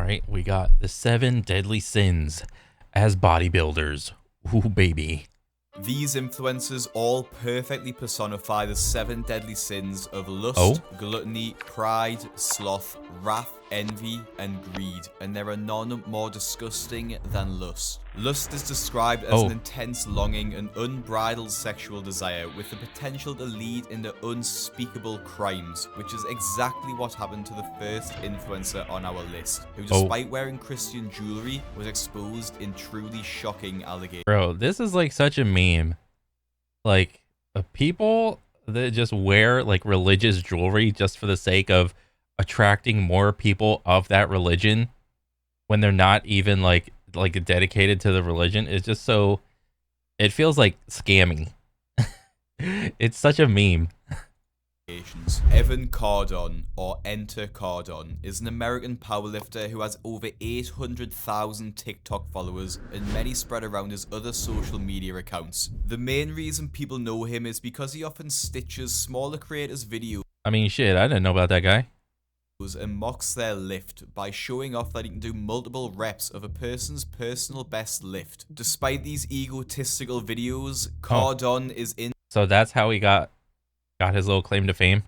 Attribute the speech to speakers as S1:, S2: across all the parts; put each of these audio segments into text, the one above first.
S1: right, we got the 7 deadly sins as bodybuilders. Ooh, baby.
S2: These influencers all perfectly personify the 7 deadly sins of lust,
S1: Oh,
S2: gluttony, pride, sloth, wrath, envy, and greed, and there are none more disgusting than lust. Lust is described as an
S1: oh,
S2: intense longing and unbridled sexual desire with the potential to lead into unspeakable crimes, which is exactly what happened to the first influencer on our list, who
S1: oh.
S2: despite wearing Christian jewelry was exposed in truly shocking allegations.
S1: Bro, this is like such a meme. Like, people that just wear like religious jewelry just for the sake of attracting more people of that religion when they're not even like dedicated to the religion is just so, it feels like scamming. It's such a meme.
S2: Evan Cardon, or Enter Cardon, is an American powerlifter who has over 800,000 TikTok followers and many spread around his other social media accounts. The main reason people know him is because he often stitches smaller creators' videos
S1: I mean, shit, I didn't know about that guy.
S2: and mocks their lift by showing off that he can do multiple reps of a person's personal best lift. Despite these egotistical videos,
S1: Oh,
S2: Cardon is in
S1: so that's how he got his little claim to fame.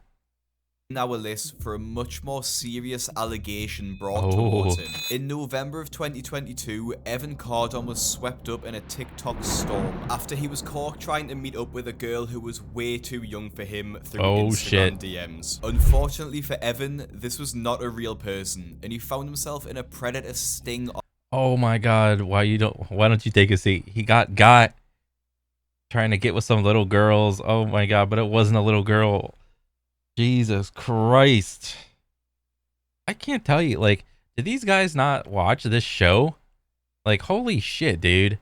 S2: our list for a much more serious allegation brought towards
S1: Oh,
S2: him. In November of 2022, Evan Cardon was swept up in a TikTok storm after he was caught trying to meet up with a girl who was way too young for him through
S1: oh
S2: Instagram
S1: shit.
S2: DMs. Unfortunately for Evan, this was not a real person, and he found himself in a predator sting.
S1: Oh my god, why don't you take a seat? He got trying to get with some little girls. Oh my god, but it wasn't a little girl. Jesus Christ. I can't tell you, like, did these guys not watch this show? Like, holy shit, dude.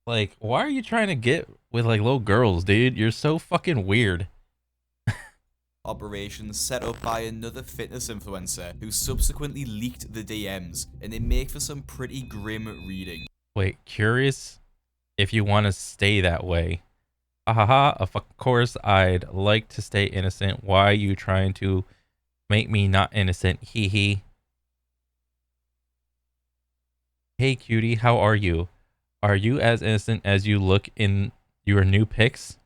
S1: Like, why are you trying to get with like little girls, dude? You're so fucking weird.
S2: Operation set up by another fitness influencer who subsequently leaked the DMs, and they make for some pretty grim reading.
S1: Wait, curious if you want to stay that way. Ahaha, of course I'd like to stay innocent. Why are you trying to make me not innocent? Hee hee. Hey cutie, how are you? Are you as innocent as you look in your new pics?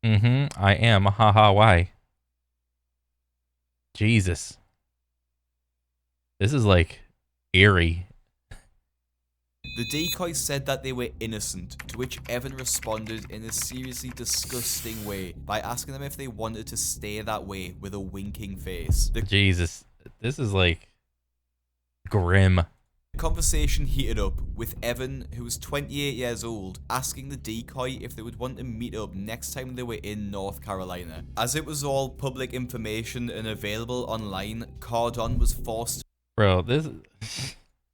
S1: Mm-hmm, I am. Haha, why? Jesus. This is like eerie.
S2: The decoy said that they were innocent, to which Evan responded in a seriously disgusting way by asking them if they wanted to stay that way with a winking face. The
S1: Jesus. This is like grim.
S2: conversation heated up, with Evan, who was 28 years old, asking the decoy if they would want to meet up next time they were in North Carolina. As it was all public information and available online, Cardon was forced
S1: Bro, this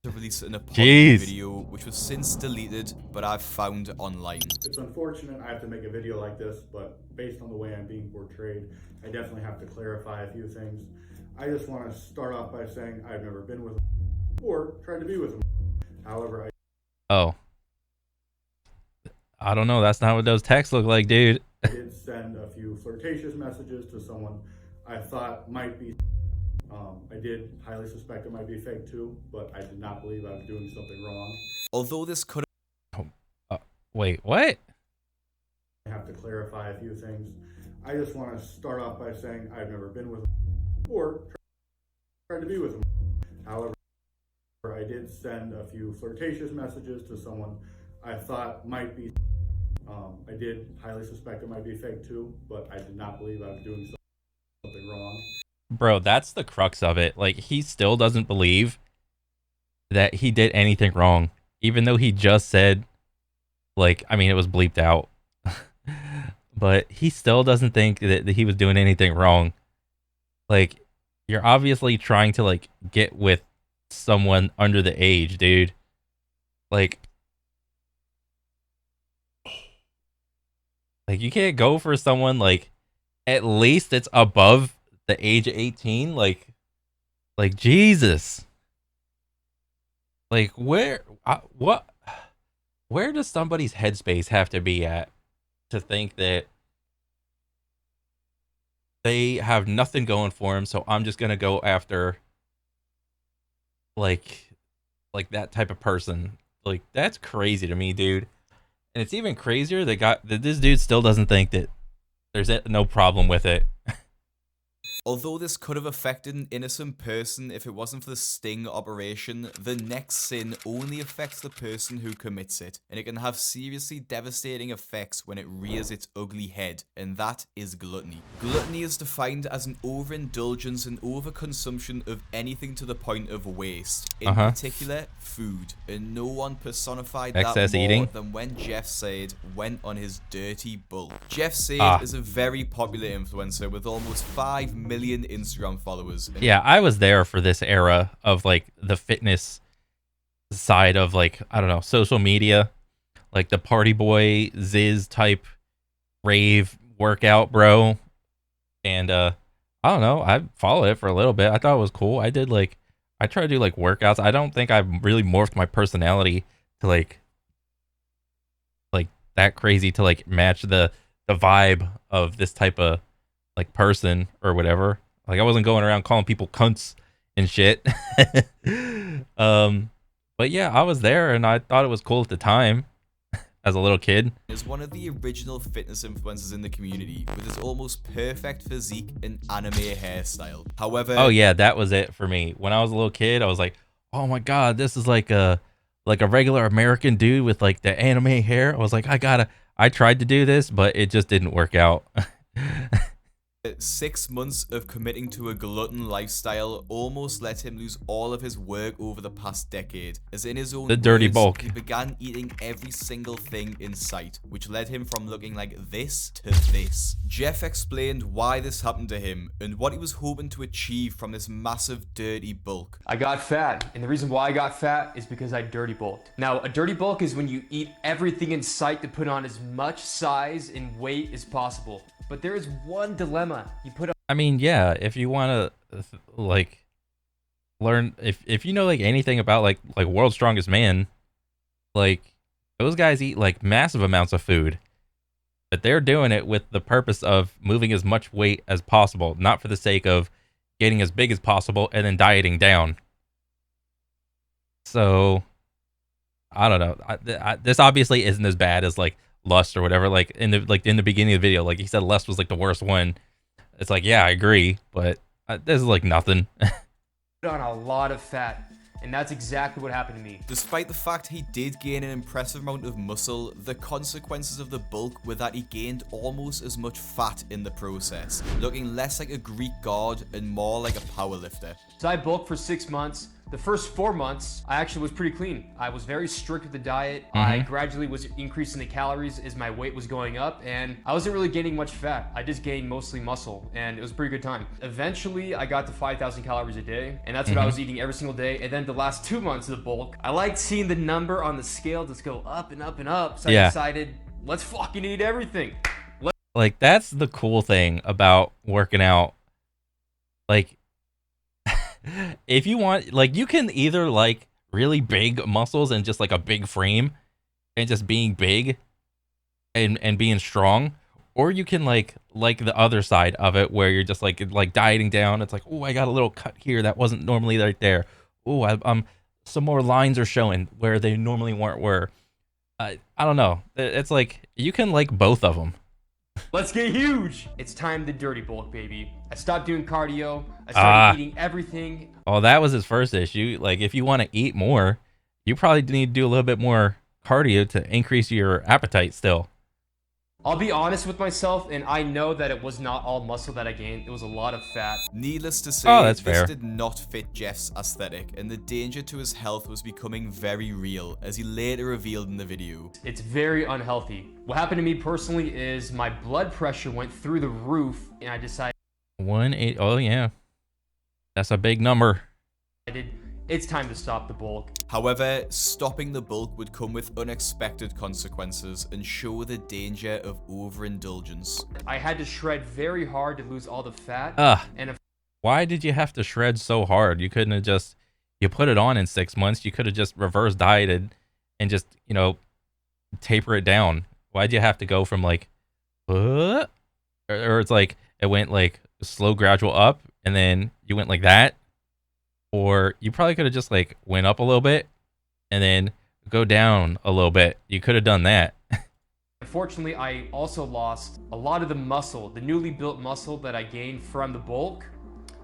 S2: to release an apology
S1: jeez.
S2: video, which was since deleted, but I've found online.
S3: It's unfortunate I have to make a video like this, but based on the way I'm being portrayed, I definitely have to clarify a few things. I just want to start off by saying I've never been with or tried to be with him. However,
S1: Oh. I don't know. That's not what those texts look like, dude.
S3: I did send a few flirtatious messages to someone I thought might be. I did highly suspect it might be fake too, but I did not believe I was doing something wrong.
S2: Although this could
S1: Wait, what?
S3: I have to clarify a few things. I just want to start off by saying I've never been with or tried to be with him. However, I did send a few flirtatious messages to someone I thought might be. I did highly suspect it might be fake too, but I did not believe I was doing something wrong.
S1: Bro, that's the crux of it. Like, he still doesn't believe that he did anything wrong, even though he just said, like, I mean, it was bleeped out, but he still doesn't think that he was doing anything wrong. Like, you're obviously trying to, like, get with someone under the age, dude. Like you can't go for someone, like, at least it's above the age of 18. Like Jesus. Like, where does somebody's headspace have to be at to think that they have nothing going for them, so I'm just gonna go after like that type of person. Like that's crazy to me, dude. And it's even crazier that this dude still doesn't think that there's no problem with it.
S2: Although this could have affected an innocent person if it wasn't for the sting operation, the next sin only affects the person who commits it, and it can have seriously devastating effects when it rears its ugly head, and that is gluttony. Gluttony is defined as an overindulgence and overconsumption of anything to the point of waste, in particular food, and no one personified
S1: excess
S2: that more
S1: eating
S2: than when Jeff Said went on his dirty bulk. Jeff Said is a very popular influencer with almost 5 million Instagram followers.
S1: Yeah, I was there for this era of like the fitness side of like, I don't know, social media, like the party boy Ziz type rave workout bro. And I don't know, I followed it for a little bit. I thought it was cool. I tried to do like workouts. I don't think I've really morphed my personality to like that crazy to like match the vibe of this type of like person or whatever. Like I wasn't going around calling people cunts and shit. But yeah, I was there and I thought it was cool at the time as a little kid.
S2: Is one of the original fitness influencers in the community with his almost perfect physique and anime hairstyle. However,
S1: oh yeah, that was it for me. When I was a little kid, I was like, oh my god, this is like a regular American dude with like the anime hair. I was like, I tried to do this, but it just didn't work out.
S2: 6 months of committing to a glutton lifestyle almost let him lose all of his work over the past decade, as in his own
S1: the dirty
S2: words,
S1: bulk.
S2: he began eating every single thing in sight, which led him from looking like this to this. Jeff explained why this happened to him and what he was hoping to achieve from this massive dirty bulk.
S4: I got fat, and the reason why I got fat is because I dirty bulked. Now, a dirty bulk is when you eat everything in sight to put on as much size and weight as possible. But there is one dilemma. You put up.
S1: I mean, yeah, if you want to like learn, if you know like anything about like World's Strongest Man, like those guys eat like massive amounts of food, but they're doing it with the purpose of moving as much weight as possible, not for the sake of getting as big as possible and then dieting down. So I don't know. This obviously isn't as bad as like Lust or whatever. Like in the beginning of the video, like he said, Lust was like the worst one. It's like, yeah, I agree, but this is like nothing.
S4: Put on a lot of fat, and that's exactly what happened to me.
S2: Despite the fact he did gain an impressive amount of muscle, the consequences of the bulk were that he gained almost as much fat in the process, looking less like a Greek god and more like a powerlifter.
S4: So I bulked for 6 months. The first 4 months, I actually was pretty clean. I was very strict with the diet. I gradually was increasing the calories as my weight was going up, and I wasn't really gaining much fat. I just gained mostly muscle, and it was a pretty good time. Eventually, I got to 5,000 calories a day, and that's what I was eating every single day. And then the last 2 months of the bulk, I liked seeing the number on the scale just go up and up and up. So I decided, let's fucking eat everything.
S1: Like, that's the cool thing about working out. Like, if you want, like, you can either like really big muscles and just like a big frame and just being big and being strong, or you can like the other side of it where you're just like dieting down. It's like, oh, I got a little cut here that wasn't normally right there. Oh, I'm some more lines are showing where they normally weren't. I don't know. It's like you can like both of them.
S4: Let's get huge. It's time to dirty bulk, baby. I stopped doing cardio. I started eating everything.
S1: Oh, that was his first issue. Like, if you want to eat more, you probably need to do a little bit more cardio to increase your appetite still.
S4: I'll be honest with myself, and I know that it was not all muscle that I gained. It was a lot of fat.
S2: Needless to say,
S1: that's
S2: this
S1: fair.
S2: did not fit Jeff's aesthetic, and the danger to his health was becoming very real, as he later revealed in the video.
S4: It's very unhealthy. What happened to me personally is my blood pressure went through the roof, and I decided
S1: 180. Oh yeah, that's a big number.
S4: it's time to stop the bulk.
S2: However, stopping the bulk would come with unexpected consequences and show the danger of overindulgence.
S4: I had to shred very hard to lose all the fat. And
S1: Why did you have to shred so hard? You couldn't have just, you put it on in 6 months. You could have just reverse dieted and just, you know, taper it down. Why'd you have to go from like, or it's like, it went like slow gradual up and then you went like that? or you probably could have just like went up a little bit and then go down a little bit. You could have done that.
S4: Unfortunately, I also lost a lot of the muscle, the newly built muscle that I gained from the bulk.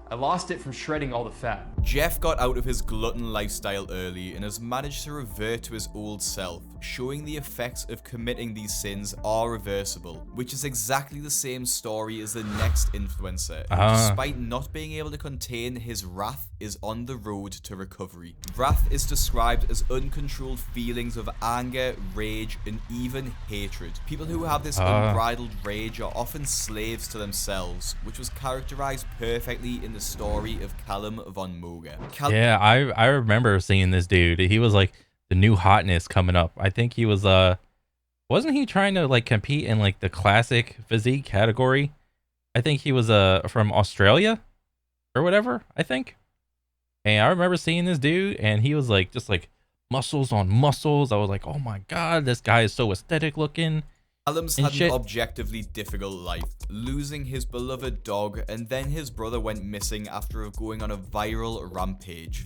S4: I lost it from shredding all the fat.
S2: Jeff got out of his glutton lifestyle early and has managed to revert to his old self, showing the effects of committing these sins are reversible, which is exactly the same story as the next influencer, who despite not being able to contain his wrath, is on the road to recovery. Wrath is described as uncontrolled feelings of anger, rage, and even hatred. People who have this unbridled rage are often slaves to themselves, which was characterized perfectly in the story of Callum von Moger.
S1: Yeah, I remember seeing this dude. He was like the new hotness coming up. I think he was wasn't he trying to like compete in like the classic physique category? I think he was from Australia or whatever, I think. And I remember seeing this dude and he was like just like muscles on muscles. I was like, "Oh my god, this guy is so aesthetic looking."
S2: Callum's had an objectively difficult life, losing his beloved dog, and then his brother went missing after going on a viral rampage.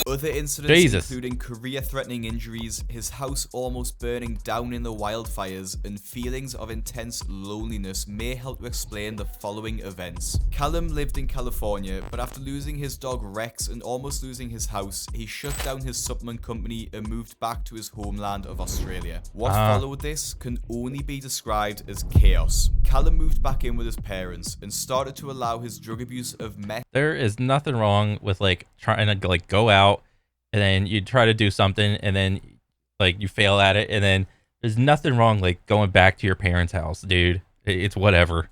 S2: Other incidents including career-threatening injuries, his house almost burning down in the wildfires, and feelings of intense loneliness may help to explain the following events. Callum lived in California, but after losing his dog Rex and almost losing his house, he shut down his supplement company and moved back to his homeland of Australia. What followed this can only be described as chaos. Callum moved back in with his parents and started to allow his drug abuse of meth.
S1: There is nothing wrong with like trying to like go out and then you try to do something and then like you fail at it, and then there's nothing wrong like going back to your parents' house, dude. It's whatever.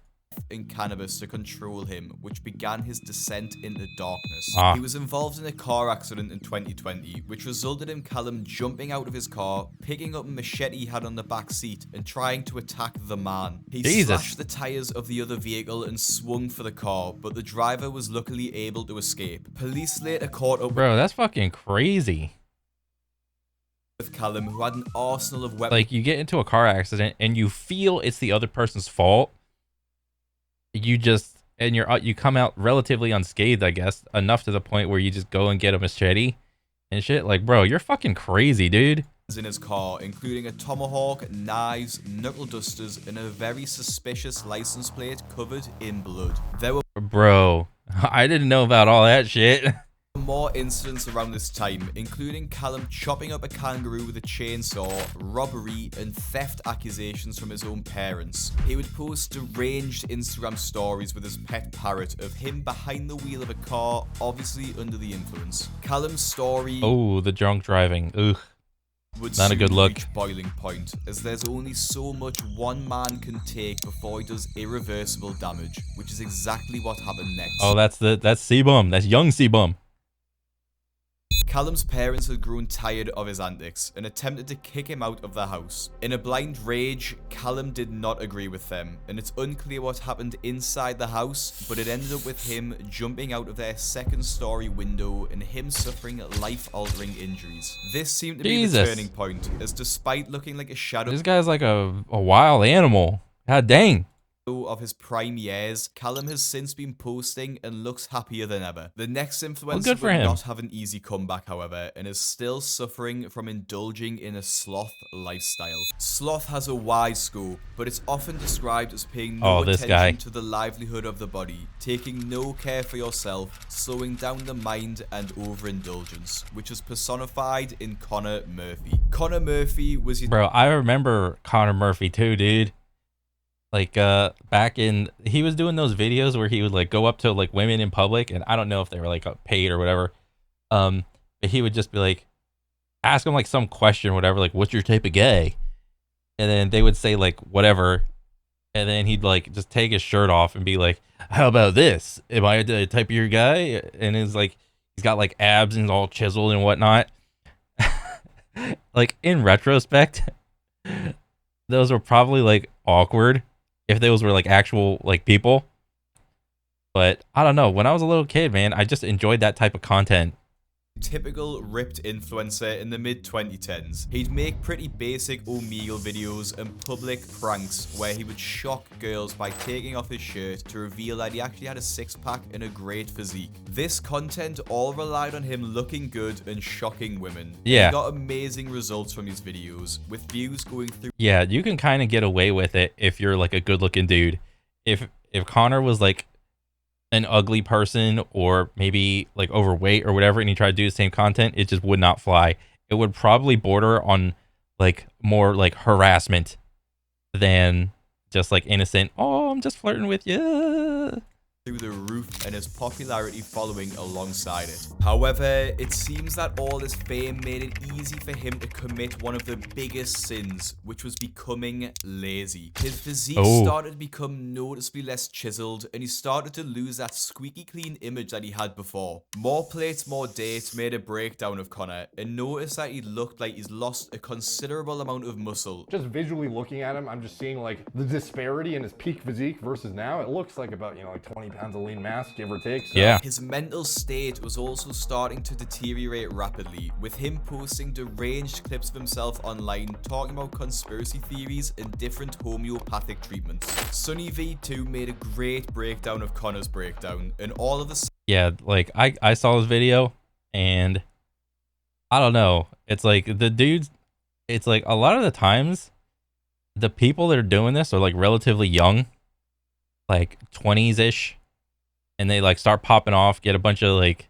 S2: And cannabis to control him, which began his descent into darkness. He was involved in a car accident in 2020, which resulted in Callum jumping out of his car, picking up a machete he had on the back seat, and trying to attack the man. He slashed the tires of the other vehicle and swung for the car, but the driver was luckily able to escape. Police later caught up
S1: Bro, that's fucking crazy.
S2: With Callum, who had an arsenal of weapons.
S1: Like, you get into a car accident and you feel it's the other person's fault. You come out relatively unscathed, I guess, enough to the point where you just go and get a machete and shit. Like, bro, you're fucking crazy, dude.
S2: In his car, including a tomahawk, knives, knuckle dusters, and a very suspicious license plate covered in blood. There were
S1: Bro, I didn't know about all that shit.
S2: more incidents around this time, including Callum chopping up a kangaroo with a chainsaw, robbery, and theft accusations from his own parents. He would post deranged Instagram stories with his pet parrot of him behind the wheel of a car, obviously under the influence. Callum's story...
S1: Oh, the drunk driving. Ugh.
S2: Would
S1: not a good look.
S2: Reach boiling point, as there's only so much one man can take before he does irreversible damage, which is exactly what happened next.
S1: Oh, that's C-Bum. That's young C-Bum.
S2: Callum's parents had grown tired of his antics and attempted to kick him out of the house. In a blind rage, Callum did not agree with them, and it's unclear what happened inside the house, but it ended up with him jumping out of their second-story window and him suffering life-altering injuries. This seemed to be the turning point, as despite looking like a shadow...
S1: This guy's like a wild animal. God dang.
S2: Of his prime years, Callum has since been posting and looks happier than ever. The next influencer will not have an easy comeback, however, and is still suffering from indulging in a sloth lifestyle. Sloth has a wide scope, but it's often described as paying no attention to the livelihood of the body, taking no care for yourself, slowing down the mind, and overindulgence, which is personified in Connor Murphy. Connor Murphy was...
S1: Bro, I remember Connor Murphy too, dude. Like, back in, he was doing those videos where he would like go up to like women in public, and I don't know if they were like paid or whatever. But he would just be like, ask them like some question or whatever, like, what's your type of gay? And then they would say like, whatever. And then he'd like just take his shirt off and be like, how about this? Am I the type of your guy? And it's like, he's got like abs and all chiseled and whatnot. Like, in retrospect, those were probably like awkward if those were like actual like people. But I don't know, when I was a little kid, man, I just enjoyed that type of content.
S2: typical ripped influencer in the mid-2010s. He'd make pretty basic Omegle videos and public pranks where he would shock girls by taking off his shirt to reveal that he actually had a six-pack and a great physique. This content all relied on him looking good and shocking women.
S1: Yeah.
S2: He got amazing results from his videos, with views going through.
S1: Yeah, you can kind of get away with it if you're like a good-looking dude. If Connor was like an ugly person or maybe like overweight or whatever and he tried to do the same content, it just would not fly. It would probably border on like more like harassment than just like innocent, oh, I'm just flirting with you.
S2: Through the roof and his popularity following alongside it. However, it seems that all this fame made it easy for him to commit one of the biggest sins, which was becoming lazy. His physique started to become noticeably less chiseled, and he started to lose that squeaky clean image that he had before. More plates, more dates made a breakdown of Connor, and noticed that he looked like he's lost a considerable amount of muscle.
S5: Just visually looking at him, I'm just seeing like the disparity in his peak physique versus now. It looks like about, like 20 pounds of lean mass, give or take. So.
S1: Yeah.
S2: His mental state was also starting to deteriorate rapidly, with him posting deranged clips of himself online talking about conspiracy theories and different homeopathic treatments. Sunny V2 made a great breakdown of Connor's breakdown, and all of the...
S1: Yeah, like I saw his video, and I don't know. It's like the dudes, it's like a lot of the times, the people that are doing this are like relatively young, like 20s-ish. And they like start popping off, get a bunch of like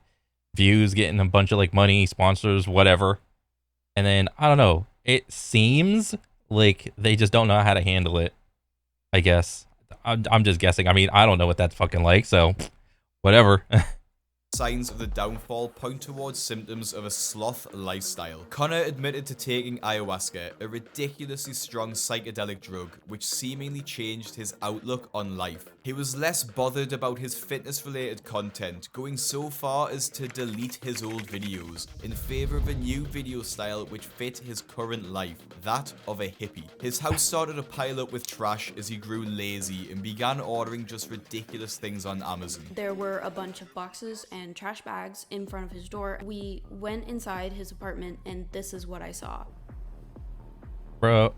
S1: views, getting a bunch of like money, sponsors, whatever. And then I don't know, it seems like they just don't know how to handle it, I guess. I'm just guessing. I mean, I don't know what that's fucking like, so whatever.
S2: Signs of the downfall point towards symptoms of a sloth lifestyle. Connor admitted to taking ayahuasca, a ridiculously strong psychedelic drug which seemingly changed his outlook on life. He was less bothered about his fitness-related content, going so far as to delete his old videos in favor of a new video style which fit his current life, that of a hippie. His house started to pile up with trash as he grew lazy and began ordering just ridiculous things on Amazon.
S6: There were a bunch of boxes and trash bags in front of his door. We went inside his apartment and this is what I saw.
S1: Bro,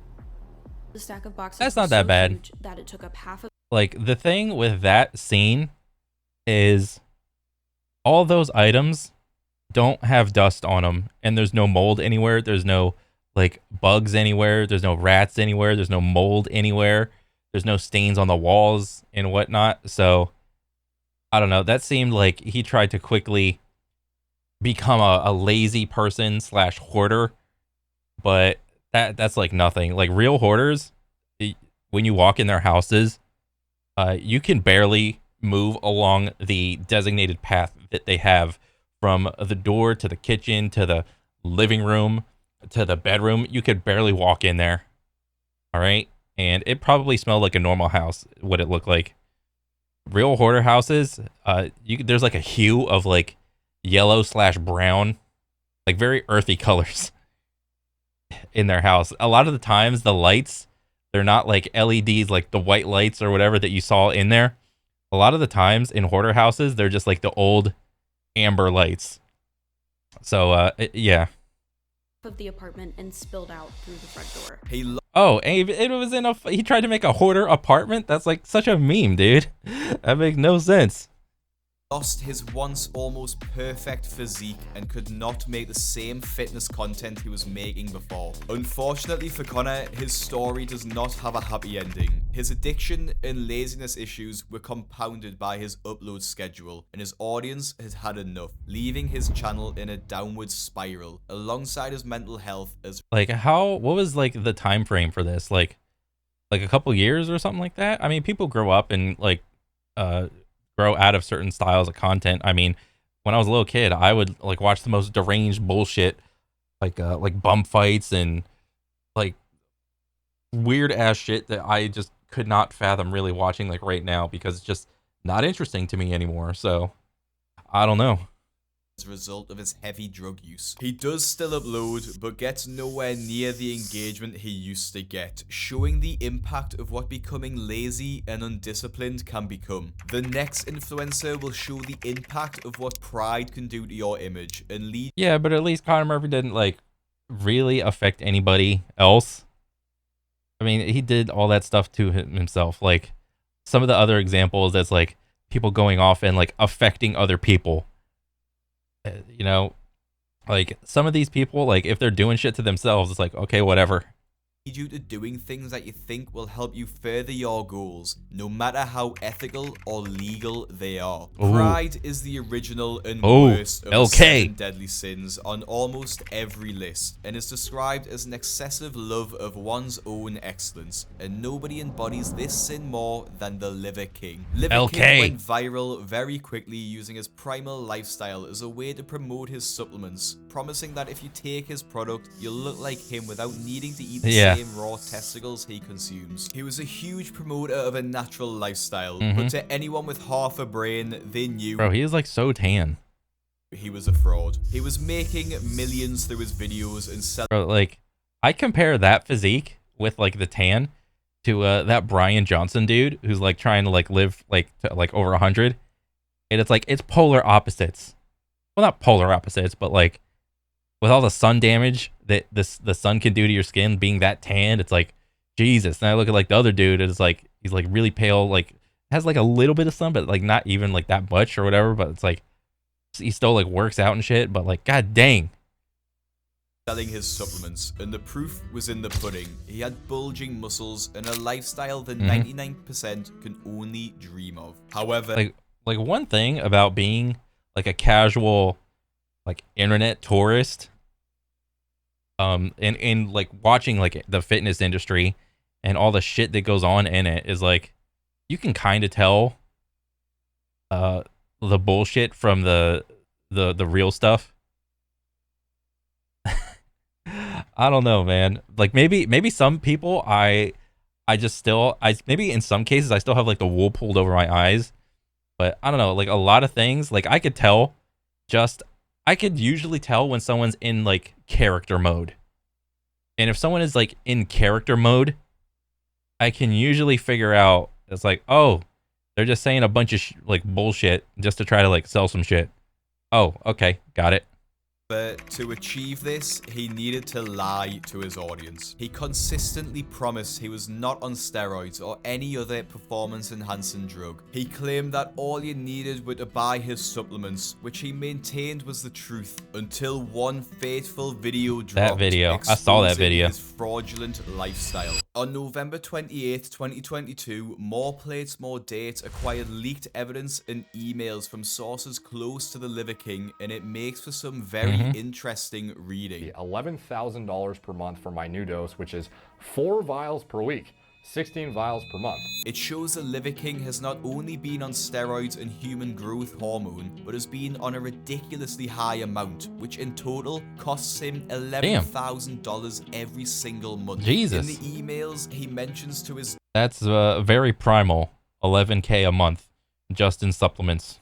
S6: The stack of boxes
S1: that's
S6: was
S1: not that
S6: so
S1: bad.
S6: huge that it took up half of...
S1: Like the thing with that scene is all those items don't have dust on them, and there's no mold anywhere. There's no like bugs anywhere. There's no rats anywhere. There's no mold anywhere. There's no stains on the walls and whatnot. So I don't know. That seemed like he tried to quickly become a lazy person / hoarder, but that's like nothing. Like real hoarders, when you walk in their houses, you can barely move along the designated path that they have from the door to the kitchen to the living room to the bedroom. You could barely walk in there. All right. And it probably smelled like a normal house, what it looked like. Real hoarder houses, there's like a hue of like yellow / brown, like very earthy colors in their house. A lot of the times the lights, they're not like LEDs, like the white lights or whatever that you saw in there. A lot of the times in hoarder houses, they're just like the old amber lights. So, yeah.
S6: of the apartment and spilled out through the front door.
S1: Oh, and it was he tried to make a hoarder apartment? That's like such a meme, dude. That makes no sense.
S2: Lost his once almost perfect physique and could not make the same fitness content he was making before. Unfortunately for Connor, his story does not have a happy ending. His addiction and laziness issues were compounded by his upload schedule, and his audience had had enough, leaving his channel in a downward spiral, alongside his mental health as...
S1: Like, what was like the time frame for this? Like a couple years or something like that? I mean, people grow up and like, grow out of certain styles of content. I mean, when I was a little kid, I would like watch the most deranged bullshit, like bum fights and like weird ass shit that I just could not fathom really watching like right now because it's just not interesting to me anymore. So I don't know.
S2: as a result of his heavy drug use. He does still upload, but gets nowhere near the engagement he used to get, showing the impact of what becoming lazy and undisciplined can become. The next influencer will show the impact of what pride can do to your image and lead.
S1: Yeah, but at least Conor Murphy didn't like really affect anybody else. I mean, he did all that stuff to himself. Like some of the other examples, that's like people going off and like affecting other people. You know, like some of these people, like if they're doing shit to themselves, it's like, okay, whatever.
S2: You to doing things that you think will help you further your goals, no matter how ethical or legal they are.
S1: Ooh.
S2: Pride is the original and
S1: Ooh,
S2: worst of the
S1: okay.
S2: 7 deadly sins on almost every list, and is described as an excessive love of one's own excellence, and nobody embodies this sin more than the Liver King. Liver King went viral very quickly using his primal lifestyle as a way to promote his supplements, promising that if you take his product, you'll look like him without needing to eat the same raw testicles he consumes. He was a huge promoter of a natural lifestyle, but to anyone with half a brain, they knew.
S1: Bro, he is like so tan.
S2: He was a fraud. He was making millions through his videos and selling.
S1: Bro, like, I compare that physique with like the tan to that Brian Johnson dude who's like trying to like live like to, like over 100, and it's like it's polar opposites. Well, not polar opposites, but like with all the sun damage that the sun can do to your skin, being that tanned, it's like Jesus. And I look at like the other dude, and it's like he's like really pale, like has like a little bit of sun, but like not even like that much or whatever. But it's like he still like works out and shit. But like, god dang.
S2: Selling his supplements, and the proof was in the pudding. He had bulging muscles and a lifestyle that 99% can only dream of. However,
S1: like one thing about being like a casual like internet tourist, and like watching like the fitness industry and all the shit that goes on in it, is like you can kind of tell the bullshit from the real stuff. I don't know, man. Like maybe some people I just still maybe in some cases I still have like the wool pulled over my eyes, but I don't know, like a lot of things like I could usually tell when someone's in like character mode. And if someone is like in character mode, I can usually figure out, it's like, oh, they're just saying a bunch of like bullshit just to try to like sell some shit. Oh, okay, got it.
S2: But to achieve this, he needed to lie to his audience. He consistently promised he was not on steroids or any other performance-enhancing drug. He claimed that all you needed were to buy his supplements, which he maintained was the truth, until one fateful video dropped.
S1: That video, I saw that video.
S2: His fraudulent lifestyle. On November 28, 2022, More Plates, More Dates acquired leaked evidence and emails from sources close to the Liver King, and it makes for some very interesting reading.
S5: $11,000 per month for my new dose, which is 4 vials per week, 16 vials per month.
S2: It shows the Liver King has not only been on steroids and human growth hormone, but has been on a ridiculously high amount, which in total costs him $11,000 every single month.
S1: Jesus.
S2: In the emails, he mentions to his...
S1: That's very primal. 11K a month just in supplements.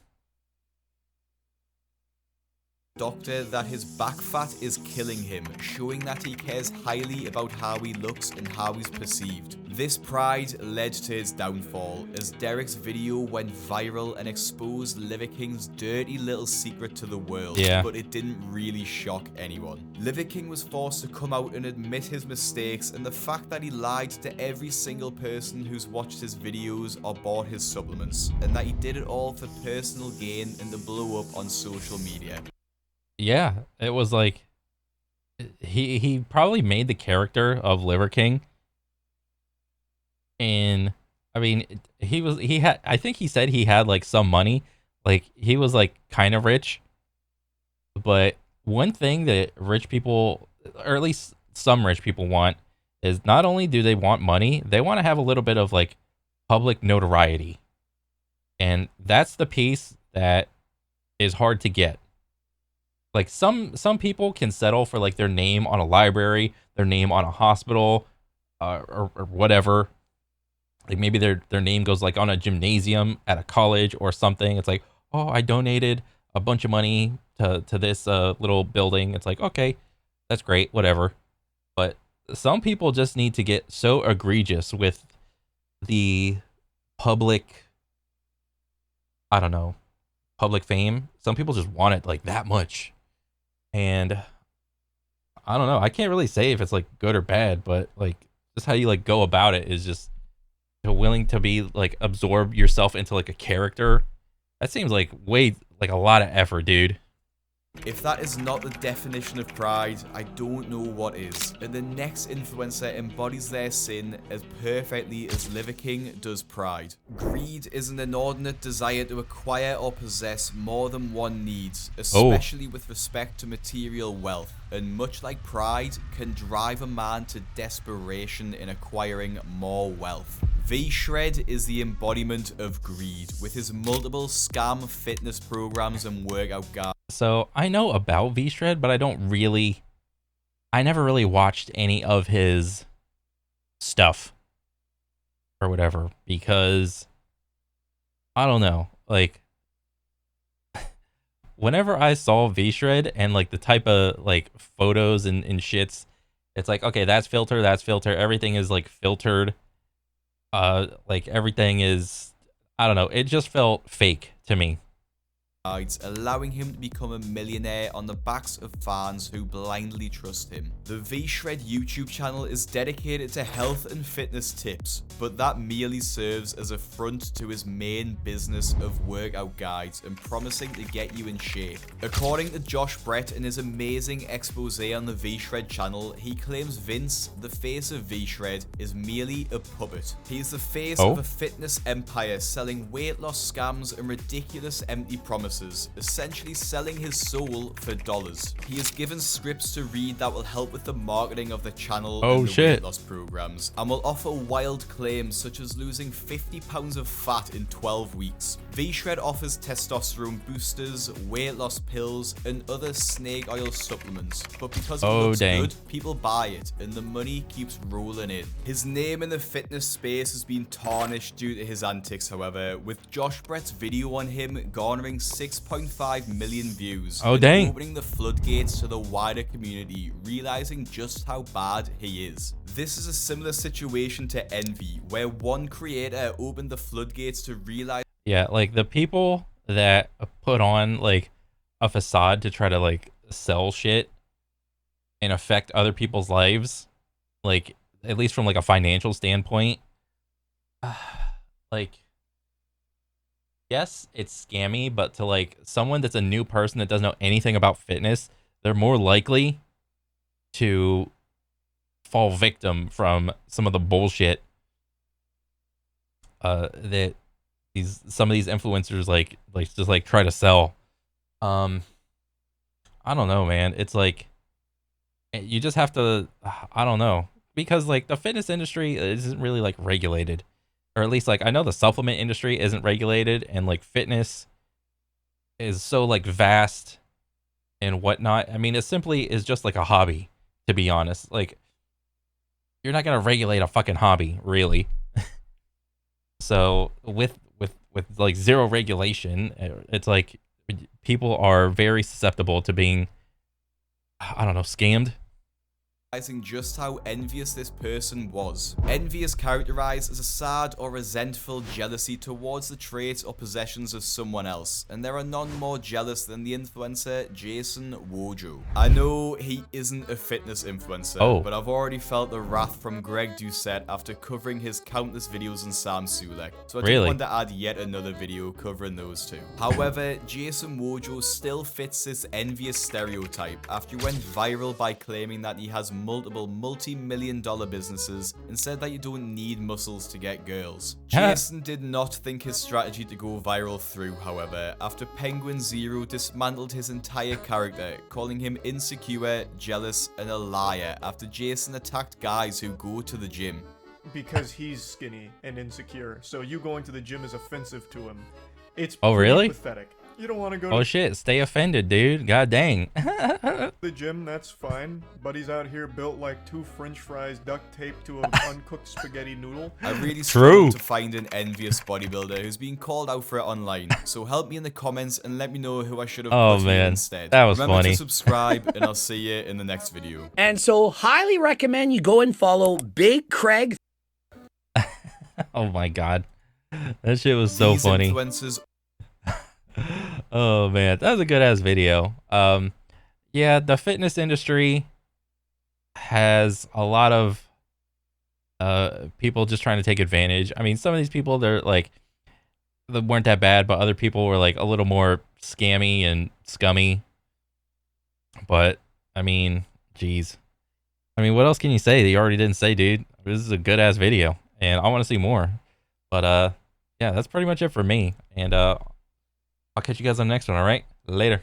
S2: Doctor that his back fat is killing him, showing that he cares highly about how he looks and how he's perceived. This pride led to his downfall, as Derek's video went viral and exposed Liver King's dirty little secret to the world, but it didn't really shock anyone. Liver King was forced to come out and admit his mistakes and the fact that he lied to every single person who's watched his videos or bought his supplements, and that he did it all for personal gain and to blow up on social media.
S1: Yeah, it was like he probably made the character of Liver King, and I mean I think he said he had like some money, like he was like kind of rich. But one thing that rich people, or at least some rich people, want is not only do they want money, they want to have a little bit of like public notoriety, and that's the piece that is hard to get. Like some people can settle for like their name on a library, their name on a hospital, or whatever. Like maybe their name goes like on a gymnasium at a college or something. It's like, oh, I donated a bunch of money to this little building. It's like, okay, that's great, whatever. But some people just need to get so egregious with the public, I don't know, public fame. Some people just want it like that much. And I don't know. I can't really say if it's like good or bad, but like just how you like go about it is just willing to be like absorb yourself into like a character. That seems like way like a lot of effort, dude.
S2: If that is not the definition of pride, I don't know what is. And the next influencer embodies their sin as perfectly as Liver King does pride. Greed is an inordinate desire to acquire or possess more than one needs, especially with respect to material wealth, and much like pride, can drive a man to desperation in acquiring more wealth. V-Shred is the embodiment of greed, with his multiple scam fitness programs and workout guides.
S1: So I know about V-Shred, but I never really watched any of his stuff or whatever, because I don't know, like whenever I saw V-Shred and like the type of like photos and shits, it's like, okay, that's filter, everything is like filtered. Like everything is, I don't know, it just felt fake to me.
S2: Allowing him to become a millionaire on the backs of fans who blindly trust him. The V-Shred YouTube channel is dedicated to health and fitness tips, but that merely serves as a front to his main business of workout guides and promising to get you in shape. According to Josh Brett in his amazing expose on the V-Shred channel, he claims Vince, the face of V-Shred, is merely a puppet. He is the face of a fitness empire selling weight loss scams and ridiculous empty promises, essentially selling his soul for dollars. He is given scripts to read that will help with the marketing of the channel and the weight loss programs, and will offer wild claims such as losing 50 pounds of fat in 12 weeks. V-Shred offers testosterone boosters, weight loss pills, and other snake oil supplements, but because it looks good, people buy it, and the money keeps rolling in. His name in the fitness space has been tarnished due to his antics, however, with Josh Brett's video on him garnering 6.5 million views, opening the floodgates to the wider community, realizing just how bad he is. This is a similar situation to Envy, where one creator opened the floodgates to realize.
S1: Yeah, like the people that put on like a facade to try to like sell shit and affect other people's lives, like at least from like a financial standpoint, like yes, it's scammy, but to like someone that's a new person that doesn't know anything about fitness, they're more likely to fall victim from some of the bullshit that some of these influencers like just like try to sell. I don't know, man. It's like you just have to, I don't know, because like the fitness industry isn't really like regulated. Or at least like I know the supplement industry isn't regulated, and like fitness is so like vast and whatnot. I mean, it simply is just like a hobby, to be honest. Like you're not gonna regulate a fucking hobby, really. So with like zero regulation, it's like people are very susceptible to being, I don't know, scammed.
S2: Just how envious this person was. Envy is characterized as a sad or resentful jealousy towards the traits or possessions of someone else, and there are none more jealous than the influencer Jason Wojo. I know he isn't a fitness influencer, but I've already felt the wrath from Greg Doucette after covering his countless videos on Sam Sulek, so I didn't want to add yet another video covering those two. However, Jason Wojo still fits this envious stereotype after he went viral by claiming that he has multiple multi-million-dollar businesses and said that you don't need muscles to get girls. Jason did not think his strategy to go viral through, however, after Penguin Zero dismantled his entire character, calling him insecure, jealous, and a liar after Jason attacked guys who go to the gym.
S7: Because he's skinny and insecure, so you going to the gym is offensive to him. It's
S1: really
S7: pathetic. You don't want to go
S1: Oh
S7: to
S1: shit, stay offended, dude. God dang.
S7: the gym, that's fine. Buddy's out here built like 2 french fries duct taped to an uncooked spaghetti noodle.
S2: I really
S1: True.
S2: struggled to find an envious bodybuilder who's being called out for it online. So help me in the comments and let me know who I should have
S1: Oh
S2: put here
S1: man,
S2: instead.
S1: that was
S2: Remember
S1: funny.
S2: to subscribe and I'll see you in the next video.
S8: And so, highly recommend you go and follow Big Craig.
S1: Oh my god, that shit was so
S2: These
S1: funny.
S2: influencers
S1: Oh man, that was a good ass video. Yeah, the fitness industry has a lot of people just trying to take advantage. I mean, some of these people, they're like, they weren't that bad, but other people were like a little more scammy and scummy. But I mean, geez, I mean, what else can you say that you already didn't say, dude? This is a good ass video, and I want to see more. But yeah, that's pretty much it for me, and I'll catch you guys on the next one. All right, later.